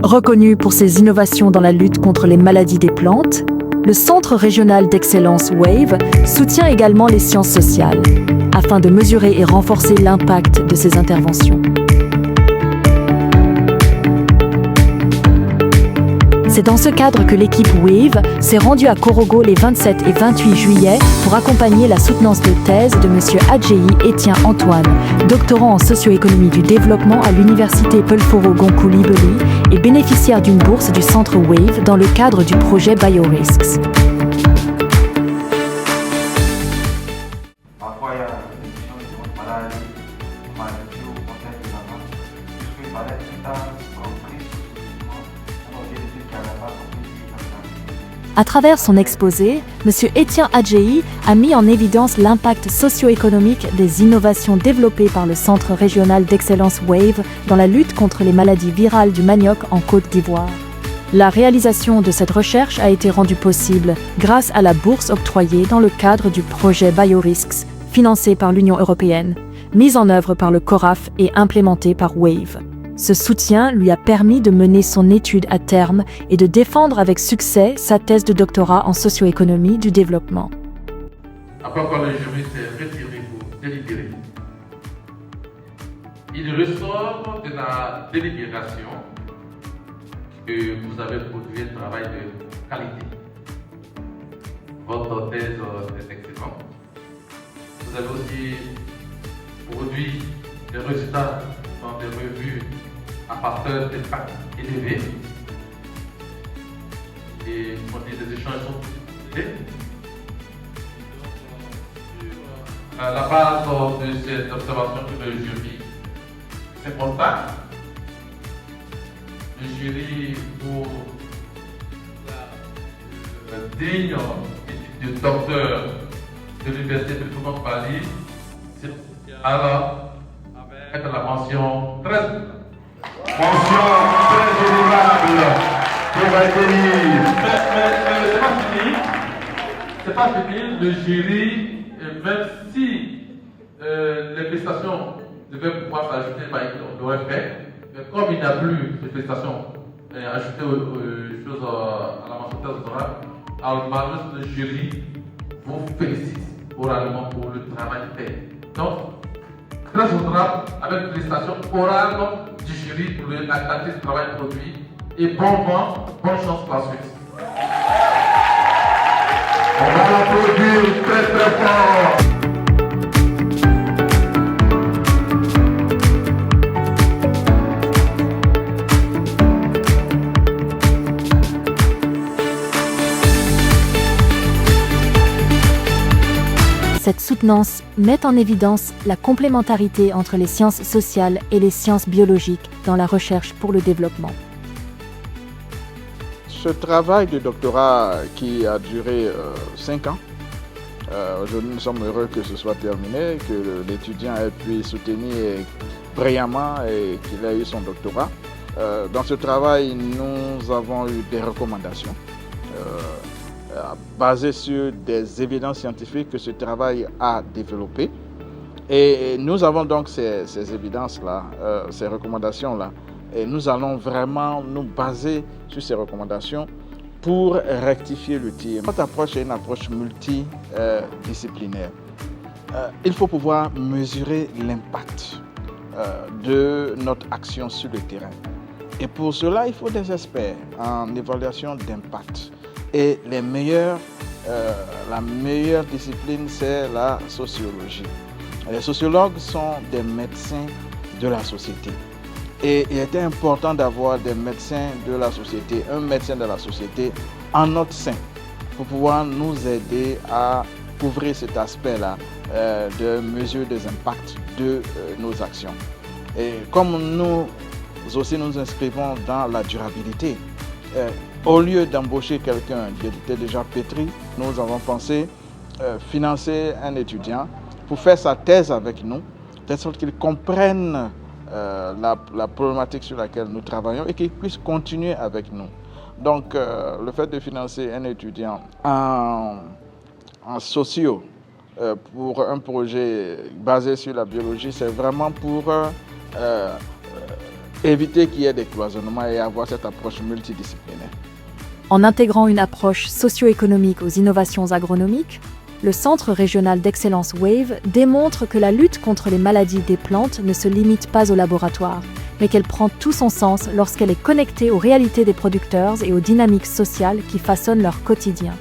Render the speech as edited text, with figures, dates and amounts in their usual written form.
Reconnu pour ses innovations dans la lutte contre les maladies des plantes, le Centre régional d'excellence WAVE soutient également les sciences sociales, afin de mesurer et renforcer l'impact de ses interventions. C'est dans ce cadre que l'équipe WAVE s'est rendue à Korogo les 27 et 28 juillet pour accompagner la soutenance de thèse de M. Adjeyi Etienne Antoine, doctorant en socio-économie du développement à l'université Pelforo-Goncourt-Libeli et bénéficiaire d'une bourse du centre WAVE dans le cadre du projet BioRisks. Parfois, il y a des questions de maladie, maladie au contexte de la mort, puisqu'il fallait être compris sociologiquement, on aurait dit qu'il n'y avait pas compris. À travers son exposé, M. Etienne Adjeyi a mis en évidence l'impact socio-économique des innovations développées par le Centre régional d'excellence WAVE dans la lutte contre les maladies virales du manioc en Côte d'Ivoire. La réalisation de cette recherche a été rendue possible grâce à la bourse octroyée dans le cadre du projet BioRisks, financé par l'Union européenne, mise en œuvre par le CORAF et implémenté par WAVE. Ce soutien lui a permis de mener son étude à terme et de défendre avec succès sa thèse de doctorat en socio-économie du développement. Après, quand le jury s'est retiré pour délibérer, il ressort de la délibération que vous avez produit un travail de qualité. Votre thèse est excellente. Vous avez aussi produit des résultats dans des revues à facteur d'impact élevé. Et on dit des échanges sont élevés. À la base de cette observation que le jury s'est constate, le jury pour la digne étude de docteur de l'université de Toulon-Paris, alors avec la mention très honorable pour accueillir. Mais c'est pas fini. Le jury, même si les prestations devaient pouvoir s'ajouter, il l'aurait fait. Mais comme il n'y a plus de prestations ajoutées aux choses à la mention très honorable, alors malheureusement le jury vous félicite oralement pour le travail fait. Donc, très honorable avec une prestation orale du jury pour la qualité du travail produit et bon vent, bonne chance pour la suite. On va l'applaudir très très fort. Cette soutenance met en évidence la complémentarité entre les sciences sociales et les sciences biologiques dans la recherche pour le développement. Ce travail de doctorat qui a duré 5 ans, nous sommes heureux que ce soit terminé, que l'étudiant ait pu soutenir brillamment et qu'il ait eu son doctorat. Dans ce travail, nous avons eu des recommandations basées sur des évidences scientifiques que ce travail a développées. Et nous avons donc ces évidences-là, ces recommandations-là. Et nous allons vraiment nous baser sur ces recommandations pour rectifier le tir. Notre approche est une approche multidisciplinaire. Il faut pouvoir mesurer l'impact de notre action sur le terrain. Et pour cela, il faut des experts en évaluation d'impact. Et la meilleure discipline, c'est la sociologie. Les sociologues sont des médecins de la société. Et il était important d'avoir des médecins de la société, un médecin de la société en notre sein, pour pouvoir nous aider à couvrir cet aspect-là de mesure des impacts de nos actions. Et comme nous aussi nous inscrivons dans la durabilité, au lieu d'embaucher quelqu'un qui était déjà pétri, nous avons pensé financer un étudiant pour faire sa thèse avec nous, de sorte qu'il comprenne la problématique sur laquelle nous travaillons et qu'il puisse continuer avec nous. Donc, le fait de financer un étudiant en socio pour un projet basé sur la biologie, c'est vraiment pour éviter qu'il y ait des cloisonnements et avoir cette approche multidisciplinaire. En intégrant une approche socio-économique aux innovations agronomiques, le Centre régional d'excellence WAVE démontre que la lutte contre les maladies des plantes ne se limite pas au laboratoire, mais qu'elle prend tout son sens lorsqu'elle est connectée aux réalités des producteurs et aux dynamiques sociales qui façonnent leur quotidien.